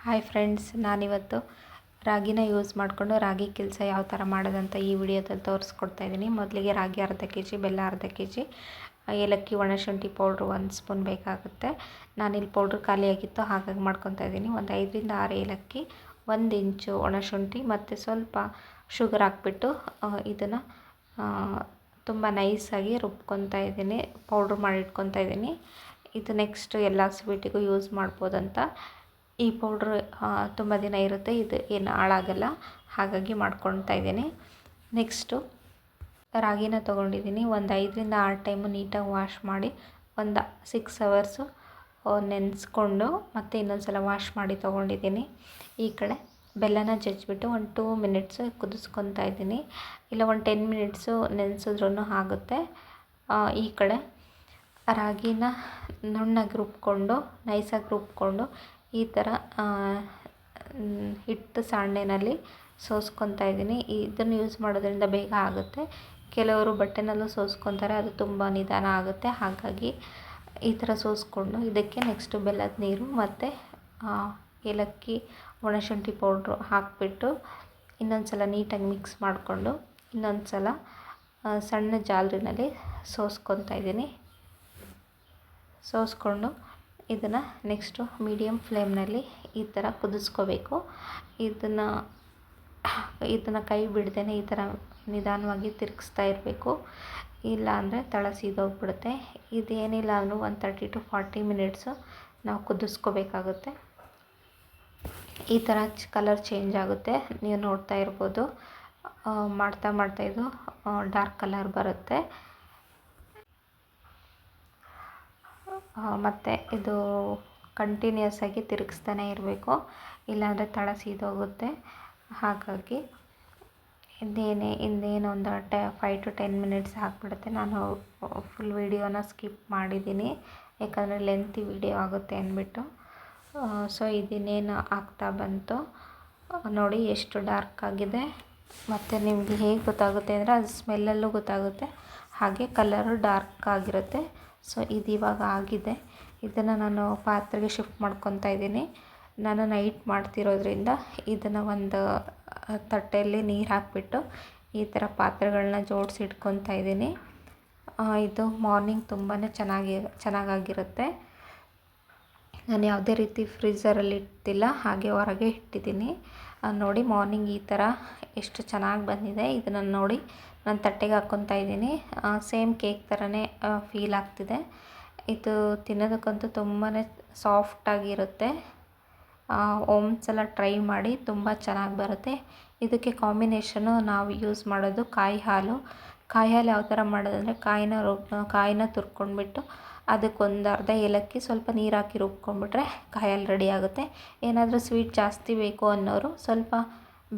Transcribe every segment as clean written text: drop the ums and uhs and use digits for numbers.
Hi friends, ನಾನಿವತ್ತು ರಾಗಿನ use ಮಾಡಿಕೊಂಡು ರಾಗಿ ಕೆಲಸ ಯಾವ ಥರ ಮಾಡೋದಂತ ಈ ವಿಡಿಯೋದಲ್ಲಿ ತೋರಿಸ್ಕೊಡ್ತಾ ಇದ್ದೀನಿ. ಮೊದಲಿಗೆ ರಾಗಿ ಅರ್ಧ ಕೆ ಜಿ, ಬೆಲ್ಲ ಅರ್ಧ ಕೆ ಜಿ, ಏಲಕ್ಕಿ, ಒಣಶುಂಠಿ ಪೌಡ್ರು 1 ಸ್ಪೂನ್ ಬೇಕಾಗುತ್ತೆ. ನಾನಿಲ್ಲಿ ಪೌಡ್ರ್ ಖಾಲಿಯಾಗಿತ್ತು, ಹಾಗಾಗಿ ಮಾಡ್ಕೊತಾ ಇದ್ದೀನಿ. ಒಂದು 5ರಿಂದ 6 ಏಲಕ್ಕಿ, 1 ಇಂಚು ಒಣಶುಂಠಿ ಮತ್ತು ಸ್ವಲ್ಪ ಶುಗರ್ ಹಾಕ್ಬಿಟ್ಟು ಇದನ್ನು ತುಂಬ ನೈಸಾಗಿ ರುಬ್ಕೊತಾ ಇದ್ದೀನಿ, ಪೌಡ್ರ್ ಮಾಡಿ ಇಟ್ಕೊತಾ ಇದ್ದೀನಿ. ಇದು ನೆಕ್ಸ್ಟ್ ಎಲ್ಲ ಸ್ವೀಟಿಗೂ ಯೂಸ್ ಮಾಡ್ಬೋದಂತ. ಈ ಪೌಡ್ರ್ ತುಂಬ ದಿನ ಇರುತ್ತೆ, ಇದು ಏನು ಹಾಳಾಗಲ್ಲ, ಹಾಗಾಗಿ ಮಾಡ್ಕೊಳ್ತಾ ಇದ್ದೀನಿ. ನೆಕ್ಸ್ಟು ರಾಗಿನ ತೊಗೊಂಡಿದ್ದೀನಿ. ಒಂದು 5ರಿಂದ 6 ಟೈಮು ನೀಟಾಗಿ ವಾಶ್ ಮಾಡಿ ಒಂದು 6 ಅವರ್ಸು ನೆನೆಸ್ಕೊಂಡು ಮತ್ತೆ ಇನ್ನೊಂದು ಸಲ ವಾಶ್ ಮಾಡಿ ತೊಗೊಂಡಿದ್ದೀನಿ. ಈ ಕಡೆ ಬೆಲ್ಲನ ಜಜ್ಜಿಬಿಟ್ಟು ಒಂದು 2 ಮಿನಿಟ್ಸು ಕುದಿಸ್ಕೊತಾ ಇದ್ದೀನಿ, ಇಲ್ಲ ಒಂದು 10 ಮಿನಿಟ್ಸು ನೆನೆಸಿದ್ರೂ ಆಗುತ್ತೆ. ಈ ಕಡೆ ರಾಗಿನ ನುಣ್ಣಗೆ ರುಬ್ಕೊಂಡು, ನೈಸಾಗಿ ರುಬ್ಕೊಂಡು ಈ ಥರ ಹಿಟ್ಟು ಸಾಣೆಯಲ್ಲಿ ಸೋಸ್ಕೊತಾ ಇದ್ದೀನಿ. ಇದನ್ನು ಯೂಸ್ ಮಾಡೋದ್ರಿಂದ ಬೇಗ ಆಗುತ್ತೆ. ಕೆಲವರು ಬಟ್ಟೆನಲ್ಲೂ ಸೋಸ್ಕೊತಾರೆ, ಅದು ತುಂಬ ನಿಧಾನ ಆಗುತ್ತೆ. ಹಾಗಾಗಿ ಈ ಥರ ಸೋಸ್ಕೊಂಡು ಇದಕ್ಕೆ ನೆಕ್ಸ್ಟು ಬೆಲ್ಲದ ನೀರು ಮತ್ತು ಏಲಕ್ಕಿ, ಒಣಶುಂಠಿ ಪೌಡ್ರು ಹಾಕಿಬಿಟ್ಟು ಇನ್ನೊಂದು ಸಲ ನೀಟಾಗಿ ಮಿಕ್ಸ್ ಮಾಡಿಕೊಂಡು ಇನ್ನೊಂದು ಸಲ ಸಣ್ಣ ಜಾಲರಿನಲ್ಲಿ ಸೋಸ್ಕೊತಾ ಇದ್ದೀನಿ. ಸೋಸ್ಕೊಂಡು ಇದನ್ನು ನೆಕ್ಸ್ಟು ಮೀಡಿಯಮ್ ಫ್ಲೇಮ್ನಲ್ಲಿ ಈ ಥರ ಕುದಿಸ್ಕೋಬೇಕು. ಇದನ್ನು ಕೈ ಬಿಡ್ದೇ ಈ ಥರ ನಿಧಾನವಾಗಿ ತಿರುಗಿಸ್ತಾ ಇರಬೇಕು, ಇಲ್ಲ ಅಂದರೆ ತಳ ಸೀದೋಗ್ಬಿಡುತ್ತೆ. ಇದೇನಿಲ್ಲ ಅಂದರೂ ಒಂದು 30 to 40 ಮಿನಿಟ್ಸು ನಾವು ಕುದಿಸ್ಕೋಬೇಕಾಗುತ್ತೆ. ಈ ಥರ ಕಲರ್ ಚೇಂಜ್ ಆಗುತ್ತೆ, ನೀವು ನೋಡ್ತಾ ಇರ್ಬೋದು. ಮಾಡ್ತಾ ಇದು ಡಾರ್ಕ್ ಕಲರ್ ಬರುತ್ತೆ. ಮತ್ತು ಇದು ಕಂಟಿನ್ಯೂಸ್ ಆಗಿ ತಿರುಗಿಸ್ತಾನೆ ಇರಬೇಕು, ಇಲ್ಲಾಂದರೆ ತಳ ಸೀದೋಗುತ್ತೆ. ಹಾಗಾಗಿ ಇನ್ನೇನು ಒಂದು 5 to 10 ಮಿನಿಟ್ಸ್ ಹಾಕ್ಬಿಡುತ್ತೆ. ನಾನು ಫುಲ್ ವಿಡಿಯೋನ ಸ್ಕಿಪ್ ಮಾಡಿದ್ದೀನಿ, ಯಾಕಂದರೆ ಲೆಂತಿ ವಿಡಿಯೋ ಆಗುತ್ತೆ ಅಂದ್ಬಿಟ್ಟು. ಸೊ ಇದನ್ನೇನು ಆಗ್ತಾ ಬಂತು ನೋಡಿ, ಎಷ್ಟು ಡಾರ್ಕ್ ಆಗಿದೆ. ಮತ್ತು ನಿಮಗೆ ಹೇಗೆ ಗೊತ್ತಾಗುತ್ತೆ ಅಂದರೆ ಅದು ಸ್ಮೆಲ್ಲಲ್ಲೂ ಗೊತ್ತಾಗುತ್ತೆ, ಹಾಗೆ ಕಲರು ಡಾರ್ಕ್ ಆಗಿರುತ್ತೆ. ಸೊ ಇದು ಇವಾಗ ಆಗಿದೆ. ಇದನ್ನು ನಾನು ಪಾತ್ರೆಗೆ ಶಿಫ್ಟ್ ಮಾಡ್ಕೊತಾ ಇದ್ದೀನಿ. ನಾನು ನೈಟ್ ಮಾಡ್ತಿರೋದ್ರಿಂದ ಇದನ್ನು ಒಂದು ತಟ್ಟೆಯಲ್ಲಿ ನೀರು ಹಾಕಿಬಿಟ್ಟು ಈ ಥರ ಪಾತ್ರೆಗಳನ್ನ ಜೋಡಿಸಿ ಇಟ್ಕೊತಾ ಇದ್ದೀನಿ. ಇದು ಮಾರ್ನಿಂಗ್ ತುಂಬಾ ಚೆನ್ನಾಗಾಗಿರುತ್ತೆ. ನಾನು ಯಾವುದೇ ರೀತಿ ಫ್ರೀಝರಲ್ಲಿ ಇಟ್ಟಿಲ್ಲ, ಹಾಗೆ ಹೊರಗೆ ಇಟ್ಟಿದ್ದೀನಿ. ನೋಡಿ, ಮಾರ್ನಿಂಗ್ ಈ ಥರ ಎಷ್ಟು ಚೆನ್ನಾಗಿ ಬಂದಿದೆ. ಇದನ್ನು ನೋಡಿ ನಾನು ತಟ್ಟೆಗೆ ಹಾಕ್ಕೊತಾ ಇದ್ದೀನಿ. ಸೇಮ್ ಕೇಕ್ ಥರನೇ ಫೀಲ್ ಆಗ್ತಿದೆ. ಇದು ತಿನ್ನೋದಕ್ಕಂತೂ ತುಂಬಾ ಸಾಫ್ಟಾಗಿರುತ್ತೆ. ಒಂದ್ಸಲ ಟ್ರೈ ಮಾಡಿ, ತುಂಬ ಚೆನ್ನಾಗಿ ಬರುತ್ತೆ. ಇದಕ್ಕೆ ಕಾಂಬಿನೇಷನು ನಾವು ಯೂಸ್ ಮಾಡೋದು ಕಾಯಿ ಹಾಲು ಯಾವ ಥರ ಮಾಡೋದಂದರೆ ಕಾಯಿನ ತುರ್ಕೊಂಡ್ಬಿಟ್ಟು ಅದಕ್ಕೊಂದು ಅರ್ಧ ಏಲಕ್ಕಿ, ಸ್ವಲ್ಪ ನೀರು ಹಾಕಿ ರುಬ್ಕೊಂಡ್ಬಿಟ್ರೆ ಕಾಯಿ ಹಾಲು ರೆಡಿ ಆಗುತ್ತೆ. ಏನಾದರೂ ಸ್ವೀಟ್ ಜಾಸ್ತಿ ಬೇಕು ಅನ್ನೋರು ಸ್ವಲ್ಪ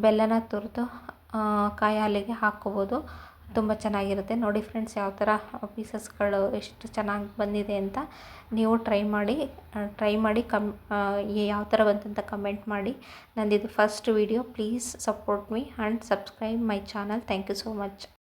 ಬೆಲ್ಲನ ತುರಿದು ಕಾಯಿ ಹಾಲಿಗೆ ಹಾಕ್ಕೋಬೋದು, ತುಂಬ ಚೆನ್ನಾಗಿರುತ್ತೆ. ನೋಡಿ ಫ್ರೆಂಡ್ಸ್, ಯಾವ ಥರ ಪೀಸಸ್ಗಳು ಎಷ್ಟು ಚೆನ್ನಾಗಿ ಬಂದಿದೆ ಅಂತ. ನೀವು ಟ್ರೈ ಮಾಡಿ ಯಾವ ಥರ ಬಂತಂತ ಕಮೆಂಟ್ ಮಾಡಿ. ನಂದಿದು first video. Please support me and subscribe my channel. Thank you so much.